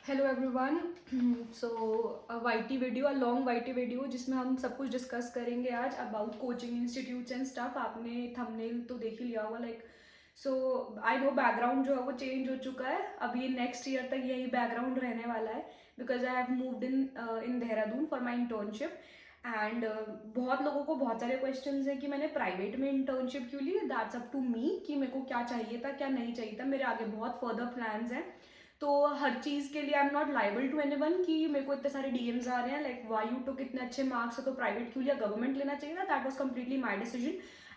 Hello everyone. So YT video, long YT video जिसमें हम सब कुछ डिस्कस करेंगे आज about coaching institutes and stuff. आपने थंबनेल तो देख ही लिया होगा। सो आई नो बैकग्राउंड जो है वो चेंज हो चुका है। अब ये नेक्स्ट ईयर तक यही बैकग्राउंड रहने वाला है because I have moved in Dehradun for my internship. And बहुत लोगों को बहुत सारे क्वेश्चंस हैं कि मैंने प्राइवेट में इंटर्नशिप क्यों ली। दैट्स अप टू मी कि मेरे को क्या चाहिए था क्या नहीं चाहिए था। मेरे आगे बहुत फर्दर प्लान्स हैं, तो हर चीज़ के लिए I am not liable to anyone कि मेरे को इतने सारे डीएम्स आ रहे हैं लाइक वाई यू टुक इतने अच्छे मार्क्स है तो प्राइवेट क्यों लिया, गवर्नमेंट लेना चाहिए था। That was completely my decision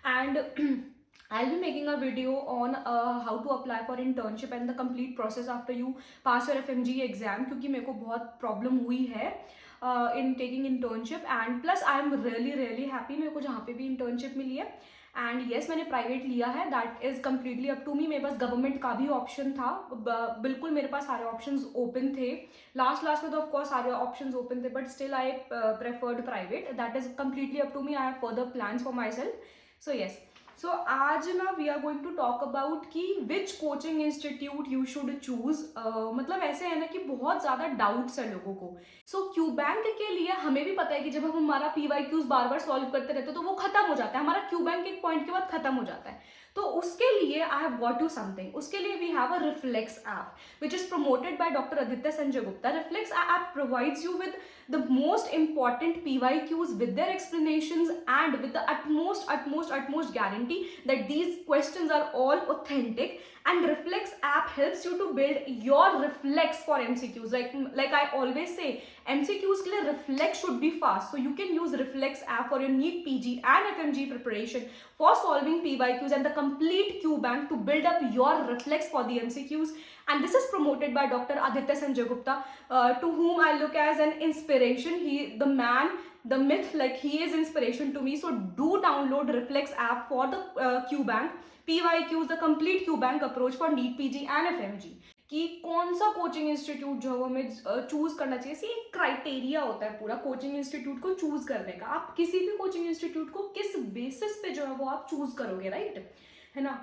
and I will be making a video on how to apply for internship and the complete process after you pass your FMG exam, क्योंकि मेरे को बहुत प्रॉब्लम हुई है in taking internship. And plus I am really really happy मेरे को जहाँ पे भी इंटर्नशिप मिली है। एंड येस मैंने प्राइवेट लिया है, that is completely up to me. मेरे पास गवर्नमेंट का भी ऑप्शन था, बिल्कुल मेरे पास सारे ऑप्शंस ओपन थे। लास्ट में तो ऑफकोर्स सारे ऑप्शंस ओपन थे, but still I preferred private. That is completely up to me. I have further plans for myself. So yes, so आज ना we are going to talk about कि which coaching institute you should choose. मतलब ऐसे है ना कि बहुत ज़्यादा डाउट्स है लोगों को। सो क्यू बैंक के लिए हमें भी पता है कि जब हम हमारा पीवाई क्यूज बार बार सॉल्व करते रहते हैं तो वो खत्म हो जाता है, हमारा क्यू बैंक एक पॉइंट के बाद खत्म हो जाता है। तो उसके लिए I have got you something. उसके लिए we have a Reflex app which is promoted by doctor Aditya Sanjay Gupta. Reflex app provides you with the most important PYQs with their explanations and with the utmost guarantee that these questions are all authentic. And Reflex app helps you to build your reflex for MCQs. Like I always say, MCQs के लिए reflex should be fast. So you can use Reflex app for your NEET PG and FMG preparation for solving PYQs and the complete Q bank to build up your reflex for the MCQs. And this is promoted by Dr. Aditya Sanjay Gupta, to whom I look as an inspiration. He, the man, the myth, like he is inspiration to me. So do download Reflex app for the Q bank, PYQs, the complete Q bank approach for NEET PG and FMG. कि कौन सा coaching institute जो है वो हमें choose करना चाहिए। सी एक क्राइटेरिया होता है पूरा कोचिंग इंस्टीट्यूट को चूज करने का। आप किसी भी कोचिंग इंस्टीट्यूट को किस बेसिस पे जो है वो आप चूज करोगे, राइट है ना।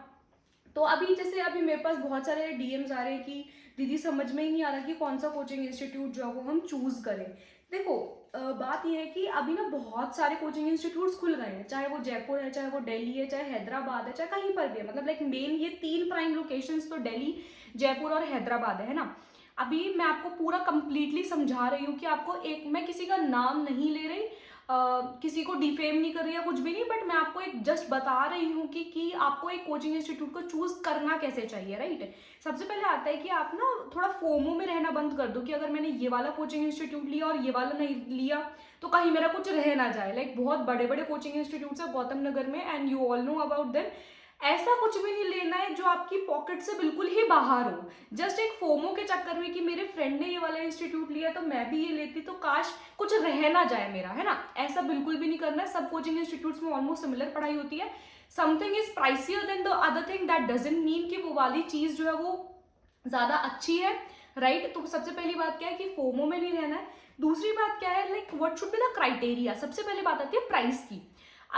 तो अभी मेरे पास बहुत सारे डीएम्स आ रहे हैं कि दीदी समझ में ही नहीं आ रहा कि कौन सा कोचिंग इंस्टीट्यूट जो है वो हम चूज करें। देखो बात यह है कि अभी ना बहुत सारे कोचिंग इंस्टीट्यूट्स खुल गए हैं, चाहे वो जयपुर है, चाहे वो दिल्ली है, चाहे हैदराबाद है, चाहे कहीं पर भी है। मतलब लाइक मेन ये 3 प्राइम लोकेशंस तो दिल्ली, जयपुर और हैदराबाद है ना। अभी मैं आपको पूरा कंप्लीटली समझा रही हूँ कि आपको एक, मैं किसी का नाम नहीं ले रही, किसी को डिफेम नहीं कर रही है, कुछ भी नहीं, बट मैं आपको एक जस्ट बता रही हूँ कि आपको एक कोचिंग इंस्टीट्यूट को चूज करना कैसे चाहिए, राइट। सबसे पहले आता है कि आप ना थोड़ा फोमो में रहना बंद कर दो कि अगर मैंने ये वाला कोचिंग इंस्टीट्यूट लिया और ये वाला नहीं लिया तो कहीं मेरा कुछ रह ना जाए। लाइक बहुत बड़े बड़े कोचिंग इंस्टीट्यूट है गौतम नगर में, and you all know about them. ऐसा कुछ भी नहीं लेना है जो आपकी पॉकेट से बिल्कुल ही बाहर हो, जस्ट एक फोमो के चक्कर में कि मेरे फ्रेंड ने ये वाला इंस्टीट्यूट लिया तो मैं भी ये लेती तो काश कुछ रह ना जाए मेरा, है ना। ऐसा बिल्कुल भी नहीं करना है। सब कोचिंग इंस्टीट्यूट्स में ऑलमोस्ट सिमिलर पढ़ाई होती है। Something is pricier than the other thing, that doesn't mean कि वो वाली चीज जो है वो ज्यादा अच्छी है, राइट। तो सबसे पहली बात क्या है कि फोमो में नहीं रहना है। दूसरी बात क्या है, like what should be the criteria. सबसे पहली बात आती है प्राइस की।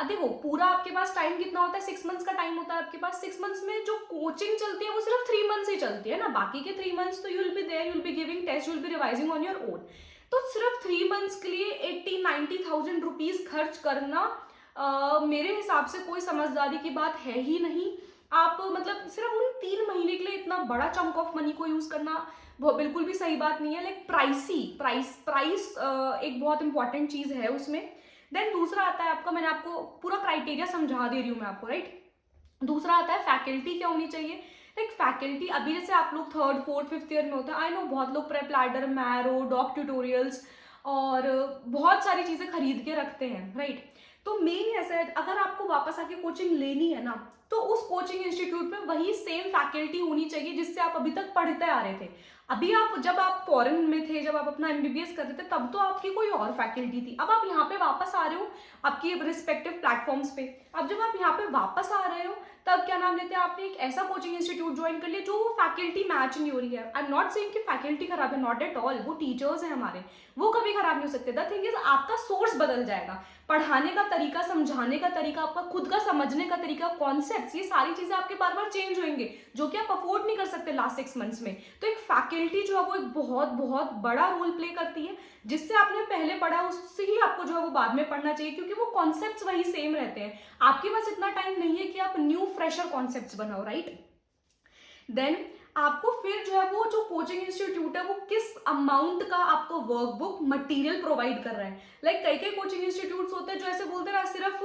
देखो पूरा आपके पास टाइम कितना होता है, 6 मंथ्स का टाइम होता है आपके पास। 6 मंथ्स में जो कोचिंग चलती है वो सिर्फ 3 मंथ्स ही चलती है ना, बाकी के 3 मंथ्स तो you will be there, you will be giving test, you will be revising on your own. तो सिर्फ 3 मंथ्स के लिए 80-90,000 रुपीज खर्च करना मेरे हिसाब से कोई समझदारी की बात है ही नहीं। आप मतलब सिर्फ उन 3 महीने के लिए इतना बड़ा चंक ऑफ मनी को यूज करना वो बिल्कुल भी सही बात नहीं है। लाइक प्राइस एक बहुत इंपॉर्टेंट चीज है उसमें। देन दूसरा आता है आपका, मैंने आपको पूरा क्राइटेरिया समझा दे रही हूँ मैं आपको, राइट। दूसरा आता है फैकल्टी क्या होनी चाहिए। लाइक फैकल्टी अभी जैसे आप लोग 3rd 4th 5th ईयर में होते हैं, आई नो बहुत लोग PrepLadder, Marrow, DocTutorials और बहुत सारी चीजें खरीद के रखते हैं, राइट। तो मेन ऐसा है अगर आपको वापस आके कोचिंग लेनी है ना तो उस कोचिंग इंस्टीट्यूट में वही सेम फैकल्टी होनी चाहिए जिससे आप अभी तक पढ़ते आ रहे थे। अभी आप जब आप फॉरेन में थे, जब आप अपना एमबीबीएस कर रहे थे, तब तो आपकी कोई और फैकल्टी थी। अब आप यहाँ पे वापस आ रहे हो आपकी रिस्पेक्टिव प्लेटफॉर्म्स पे। अब जब आप यहाँ पे वापस आ रहे हो तब क्या नाम लेते हैं, आपने एक ऐसा कोचिंग इंस्टीट्यूट ज्वाइन कर लिया जो फैकल्टी मैच नहीं हो रही है। आई एम नॉट सेइंग कि फैकल्टी खराब है, नॉट एट ऑल, वो टीचर्स हैं हमारे, वो कभी खराब नहीं हो सकते। द थिंग इज आपका सोर्स बदल जाएगा, पढ़ाने का तरीका, समझाने का तरीका, आपका खुद का समझने का तरीका, कॉन्सेप्ट्स, ये सारी चीजें आपके बार बार चेंज होंगे जो कि आप अफोर्ड नहीं कर सकते लास्ट 6 मंथ्स में। तो एक फैकल्टी जो है वो एक बहुत बहुत बड़ा रोल प्ले करती है। जिससे आपने पहले पढ़ा उससे ही आपको जो है वो बाद में पढ़ना चाहिए, क्योंकि वो कॉन्सेप्ट्स वही सेम रहते हैं। आपके पास इतना टाइम नहीं है कि आप न्यू फ्रेशर कॉन्सेप्ट्स बनाओ, राइट। देन आपको फिर जो है वो जो कोचिंग इंस्टीट्यूट है वो किस अमाउंट का आपको वर्कबुक मटेरियल प्रोवाइड कर रहा है। लाइक कई कई कोचिंग इंस्टीट्यूट्स होते हैं जो ऐसे बोलते हैं ना सिर्फ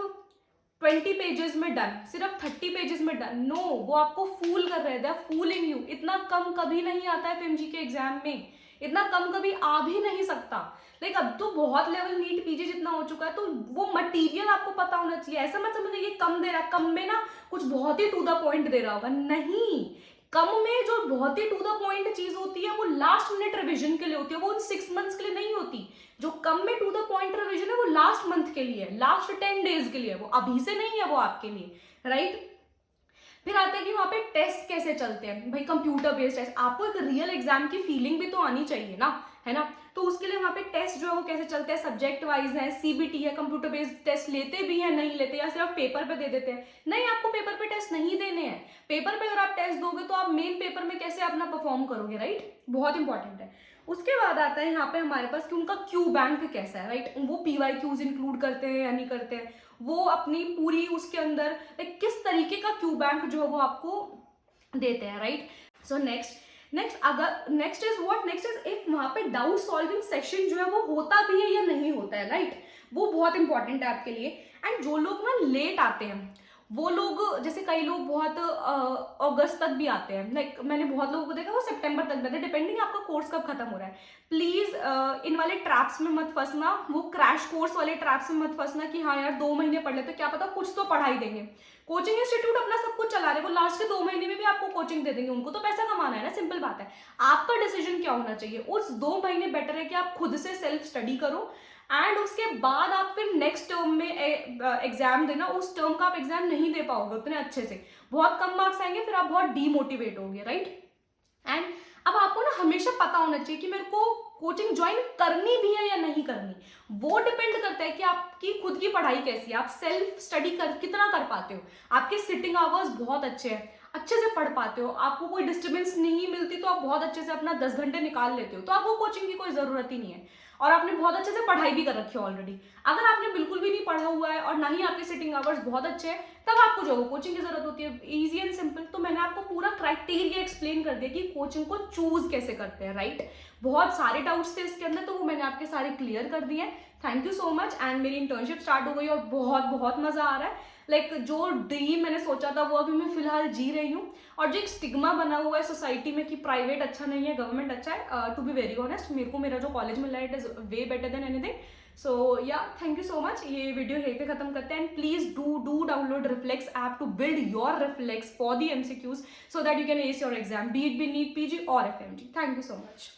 20 पेजेस में डन, सिर्फ 30 पेजेस में डन। नो, वो आपको फूल कर रहे हैं, दे आर फूलिंग यू। इतना कम कभी नहीं आता है FMG के एग्जाम में, इतना कम कभी आ भी नहीं सकता। लाइक अब तो बहुत लेवल नीट पीजी जितना हो चुका है, तो वो मटेरियल आपको पता होना चाहिए। ऐसा मत समझना ये कम दे रहा है, कम में ना कुछ बहुत ही टू द पॉइंट दे रहा होगा, नहीं। कम में जो बहुत ही टू द पॉइंट चीज होती है वो लास्ट मिनट रिविजन के लिए होती है, वो उन 6 मंथ्स के लिए नहीं होती। जो कम में टू द पॉइंट रिविजन है वो लास्ट मंथ के लिए, लास्ट 10 डेज के लिए, वो अभी से नहीं है वो आपके लिए, राइट। फिर आता है कि वहां पे टेस्ट कैसे चलते हैं। भाई कंप्यूटर बेस्ड टेस्ट, आपको एक रियल एग्जाम की फीलिंग भी तो आनी चाहिए ना, है ना। तो उसके लिए वहां पे टेस्ट जो है वो कैसे चलते हैं, सब्जेक्ट वाइज है, CBT है, कंप्यूटर बेस्ड टेस्ट लेते भी हैं, नहीं लेते, या सिर्फ पेपर पे दे देते हैं। नहीं, आपको पेपर पे टेस्ट नहीं देने हैं। पेपर पे अगर आप टेस्ट दोगे तो आप मेन पेपर में कैसे अपना परफॉर्म करोगे, राइट। बहुत इंपॉर्टेंट है। उसके बाद आता है यहाँ पे हमारे पास कि उनका क्यू बैंक कैसा है, राइट। वो PYQs इंक्लूड करते हैं या नहीं करते हैं, वो अपनी पूरी उसके अंदर किस तरीके का क्यू बैंक जो है वो आपको देते हैं, right. So next is if वहां पे डाउट सॉल्विंग सेशन जो है वो होता भी है या नहीं होता है, राइट। वो बहुत इंपॉर्टेंट है आपके लिए। एंड जो लोग ना लेट आते हैं वो लोग, जैसे कई लोग बहुत अगस्त तक भी आते हैं, लाइक मैंने बहुत लोगों को देखा वो सितंबर तक रहते हैं, डिपेंडिंग आपका कोर्स कब खत्म हो रहा है। प्लीज इन वाले ट्रैप्स में मत फंसना, वो क्रैश कोर्स वाले ट्रैप्स में मत फंसना कि हाँ यार 2 महीने पढ़ लेते, क्या पता कुछ तो पढ़ाई देंगे। कोचिंग इंस्टीट्यूट अपना सब कुछ चला रहे, वो लास्ट के 2 महीने में भी आपको कोचिंग दे देंगे, उनको तो पैसा कमाना है ना, सिंपल बात है। आपका डिसीजन क्या होना चाहिए, उस 2 महीने बेटर है कि आप खुद से सेल्फ स्टडी करो, एंड उसके बाद आप फिर नेक्स्ट टर्म में एग्जाम देना। उस टर्म का आप एग्जाम नहीं दे पाओगे उतने अच्छे से, बहुत कम मार्क्स आएंगे, फिर आप बहुत डीमोटिवेट होगे, राइट। एंड अब आपको ना हमेशा पता होना चाहिए कि मेरे को कोचिंग ज्वाइन करनी भी है या नहीं करनी। वो डिपेंड करता है कि आपकी खुद की पढ़ाई कैसी है, आप सेल्फ स्टडी कितना कर पाते हो, आपके सिटिंग आवर्स बहुत अच्छे हैं, अच्छे से पढ़ पाते हो, आपको कोई डिस्टर्बेंस नहीं मिलती तो आप बहुत अच्छे से अपना 10 घंटे निकाल लेते हो, तो आपको कोचिंग की कोई जरूरत ही नहीं है। और आपने बहुत अच्छे से पढ़ाई भी कर रखी है ऑलरेडी। अगर आपने बिल्कुल भी नहीं पढ़ा हुआ है और ना ही आपके सिटिंग आवर्स बहुत अच्छे हैं, तब आपको जो कोचिंग की जरूरत होती है, इजी एंड सिंपल। तो मैंने आपको पूरा क्राइटेरिया एक्सप्लेन कर दिया कि कोचिंग को चूज कैसे करते हैं, राइट। बहुत सारे डाउट्स थे इसके अंदर, तो वो मैंने आपके सारे क्लियर कर दिए। Thank you so much. And मेरी इंटर्नशिप स्टार्ट हो गई और बहुत बहुत मजा आ रहा है। लाइक जो ड्रीम मैंने सोचा था वो अभी मैं फिलहाल जी रही हूँ। और जो एक स्टिग्मा बना हुआ है सोसाइटी में कि प्राइवेट अच्छा नहीं है, गवर्नमेंट अच्छा है, टू बी वेरी ऑनेस्ट मेरे को मेरा जो कॉलेज मिला है it is way better than anything. So yeah thank you so much. ये वीडियो यहीं पे खत्म करते हैं। And please do download reflex app to build your reflex for the MCQs so that you can ace your exam, be it be NEET PG और FMG। Thank you so much.